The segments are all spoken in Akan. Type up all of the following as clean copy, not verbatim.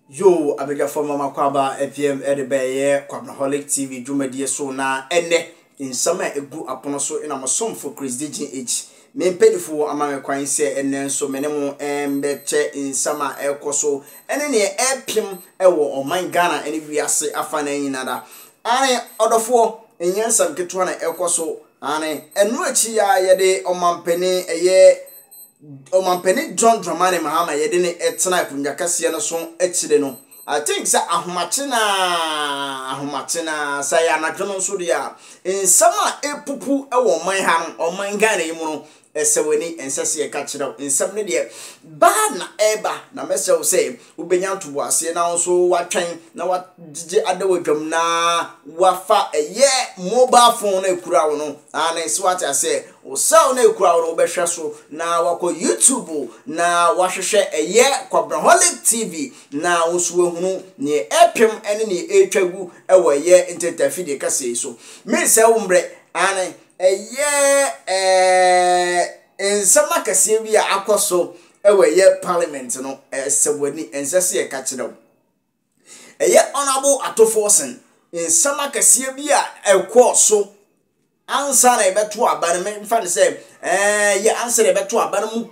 Yo, abega for mama kwaba FM edebeye Kwabenaholic TV dwumadie so na ene insama egu apono so ina mosomfo Chris DGH me pedifo amame kwan se ene so menemu embeche insama ekoso ene ne epim ewo oman Ghana ene wiase afa na nyinada ane odofo enyansam keto na ekoso ane enu achi ya yede omampeni eye omampeni John Dramani Mahama yede ne etena kunya kase no so echire no I think say ahomachina say anadwono so dia nsama epupu ewo man ha no oman Ghana yimu no eseweni ensese ye ka kire nsam ne de ba na eba na mesew say ubenya ntobo ase na so watwen na wagige adawadwam na wafa eye mobile phone na ekura wo no ana so what I say o saw na ekura wo no behwe so na wako YouTube na wahwehwe eye Kwabenaholic TV na oso ehunu ne epem ene ne etwagu ewo eye intertafide kase so me say umbre ana ensama kase bi akoso ewe ye parliament no esewani ensese ye ka kire honorable Ato Forson ensama kase bi ekoso ansa na ebeto aban me mfa ne say ye ansa na ebeto aban mu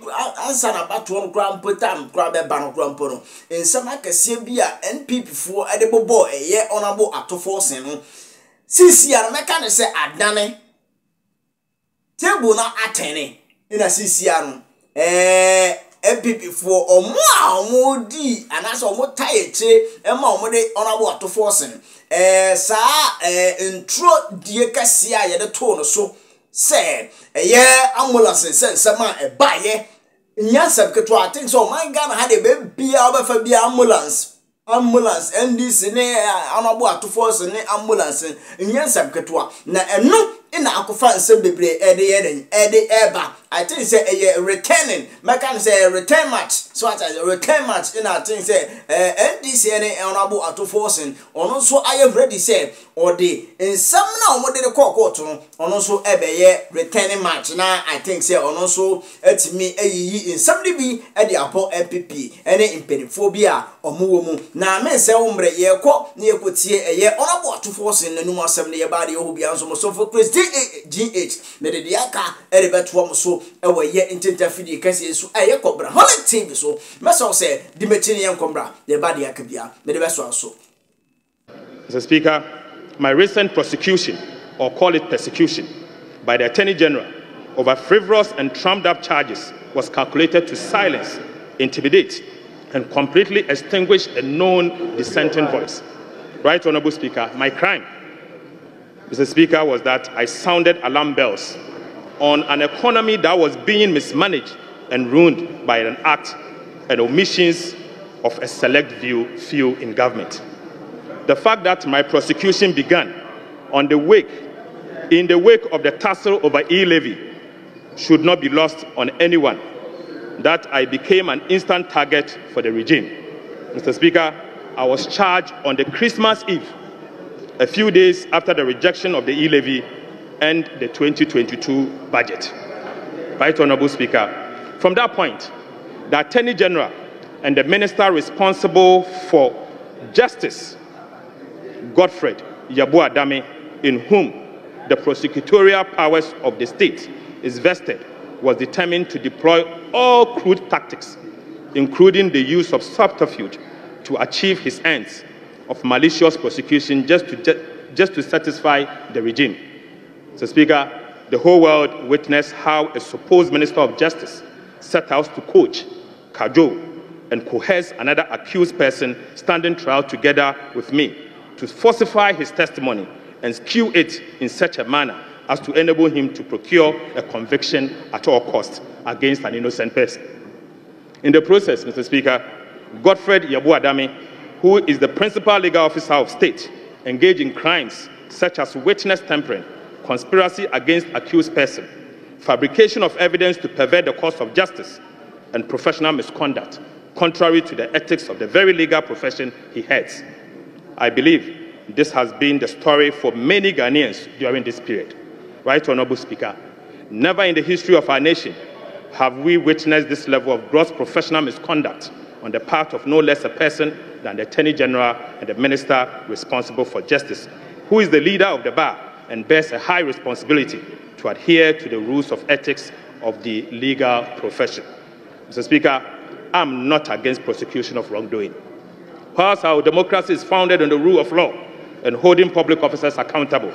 ansa na bato no kra mpotam kra be ba no kra mpo no ensama kase bi NPP fo ade bobo honorable Ato Forson no sisi ya meka ne say adane table na atene ina sisi anu NPP for omodi anaso omotayeche ema omode honorable Ato Forson sa intro die kase a yede to no so say ambulance sensema baye nyansa keto I think so man Ghana had a baby obefa bi ambulance NDC ne honorable Ato Forson ne ambulance nyansa keto na eno ina akofa nsem bebre ede eba I think say a returning mekan say a return match so at a return match in I think say NDC ne honorable Ato Forson ono so aye ready say or the nsem na omode de court no ono so ebeye returning match na I think say ono so etimi ayi nsem de bi ede apo NPP ene impedifobia omo mu na me say umre ye ko na yekotie honorable Ato Forson nanum asem ne ye ba de obi anso mo so for Chris DGH me de diaka ere beto mo so ewo ye intentafidi kase so aye Kwabenaholic TV so meso say di mechini yen kombra de ba de akabia me de beso so. Mr. Speaker, my recent prosecution, or call it persecution, by the Attorney General over frivolous and trumped-up charges was calculated to silence, intimidate, and completely extinguish a known dissenting voice. Right, Honourable Speaker, my crime, Mr. Speaker, was that I sounded alarm bells on an economy that was being mismanaged and ruined by an act and omissions of a select few in government. The fact that my prosecution began in the wake of the tussle over e-levy should not be lost on anyone, that I became an instant target for the regime. Mr. Speaker, I was charged on the Christmas Eve, a few days after the rejection of the e-levy and the 2022 budget. Right, Honourable Speaker, from that point, the Attorney General and the Minister responsible for Justice, Godfred, in whom the prosecutorial powers of the state is vested, was determined to deploy all crude tactics, including the use of subterfuge, to achieve his ends of malicious prosecution just to satisfy the regime. Mr. Speaker, the whole world witnessed how a supposed Minister of Justice set out to coach, cajole, and coerce another accused person standing trial together with me to falsify his testimony and skew it in such a manner as to enable him to procure a conviction at all costs against an innocent person. In the process, Mr. Speaker, Godfred, who is the principal legal officer of state, engaged in crimes such as witness tampering, conspiracy against accused person, fabrication of evidence to pervert the course of justice, and professional misconduct, contrary to the ethics of the very legal profession he heads. I believe this has been the story for many Ghanaians during this period. Right, Honourable Speaker, never in the history of our nation have we witnessed this level of gross professional misconduct on the part of no less a person than the Attorney General and the Minister responsible for justice, who is the leader of the bar and bears a high responsibility to adhere to the rules of ethics of the legal profession. Mr. Speaker, I'm not against prosecution of wrongdoing. Whilst our democracy is founded on the rule of law and holding public officers accountable,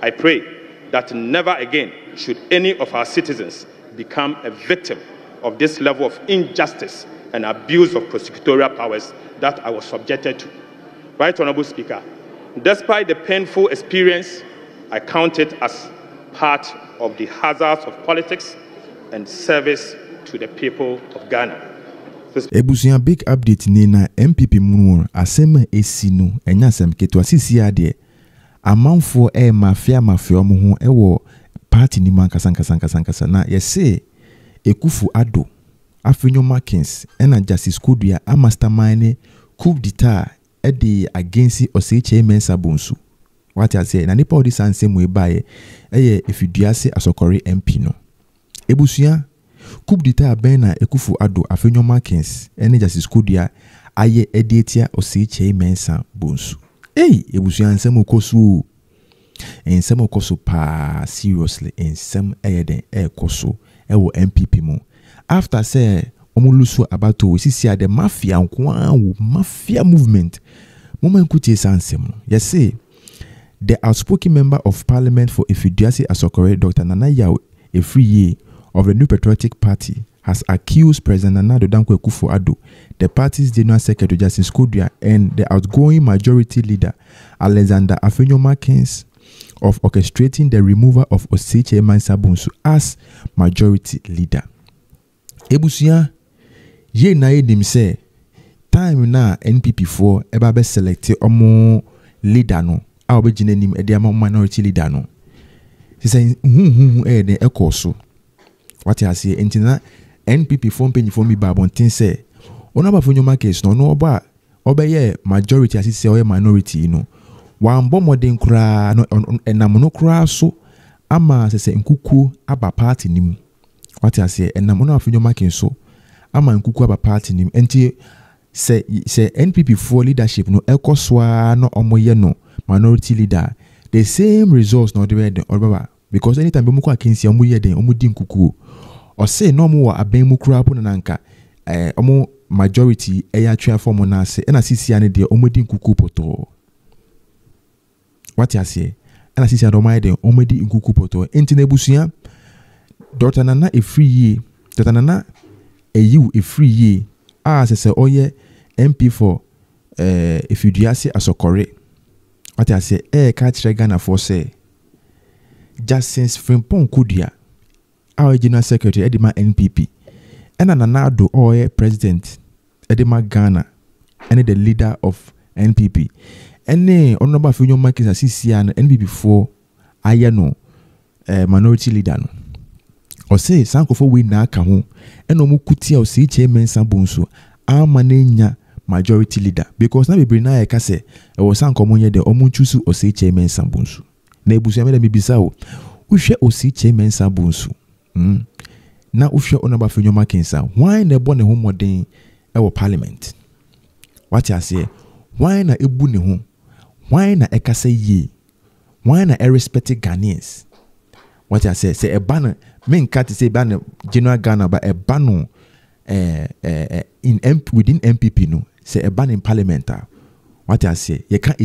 I pray that never again should any of our citizens become a victim of this level of injustice and abuse of prosecutorial powers that I was subjected to. Right Honorable Speaker, despite the painful experience, I count it as part of the hazards of politics and service to the people of Ghana. Ebusuya big update ni na NPP munu asem esinu enya asem keto asisi ade amanfo mafia omo ho ewo party ni man kasa na yese ekufu ado afenyo Markins ena Justice Kodua a mastermind coup d'etat edi against Osei Mensa Bonsu. What I say na nipa odi sansem we bae eye efiduase asokore MP no. Ebusuya coup d'etat ben na ekufu ado afenyo Markins ene Justice Kodua aye edietia Osei Mensa Bonsu. Ebusuya nsem okosu ensem okoso pa seriously ensem eyeden ekoso ewo NPP mu after say omulusu abato we see the mafia mafia movement moment kuti sansem no yes say the outspoken member of parliament for Efiduase Asokore Dr. Nana Ayehu Efriye of the New Patriotic Party has accused President Nana Dankwa Akufo-Addo, the party's general secretary Justice Kodua, and the outgoing majority leader Alexander Afenyo Markins of orchestrating the removal of Osei Mensa Bonsu as majority leader. Ebusuya ye na edim say time na NPP for eba be select omo leader no a obegine nim e de minority leader no. She say de ekoso. What I say entina NPP for penny for me babontin say onaba Afenyo Markins no oba obeye majority as say minority no. Wan bomodin kra no enam no kra so ama se nkuku aba party nim. What I say enam no Afenyo Markins so ama nkuku aba party nim enti se NPP for leadership no ekoswa no omoye no minority leader the same results no the way the because anytime be akinsi omoye den omudi nkuku or say no mo aben mu kra po nanka omo majority eya twa form na se na sisi ane de omudi nkuku poto. What I say and sisi adoma den omudi nkuku poto enti na ebusuya Dr. Nana Efriye Dr. Nana Ayehu Efriye se oye MP for Efiduase Asokore. What I say ka kire Ghana for say Justice Frimpong Kodua our general secretary edima NPP and Nana Addo oye president edima Ghana and the leader of NPP and honorable Afenyo Markins asisi an NPP for ayano minority leader no. O say sankofo we na aka ho eno mu kutia Osei Mensa Bonsu amanenya majority leader because na bebre na e ka se e wo sankomo nye de omu chusu Osei Mensa Bonsu na ebusu me da bibisa o uhwe Osei Mensa Bonsu na uhwe onaba Afenyo Markins why na ebo ne ho moden e wo parliament. What I say why na ebu ne ho why na e ka se ye why na e respect Ghanaians. What I say a banner men cat say banner general Ghana but a banner within NPP no say a ban in parliament. What I say you can't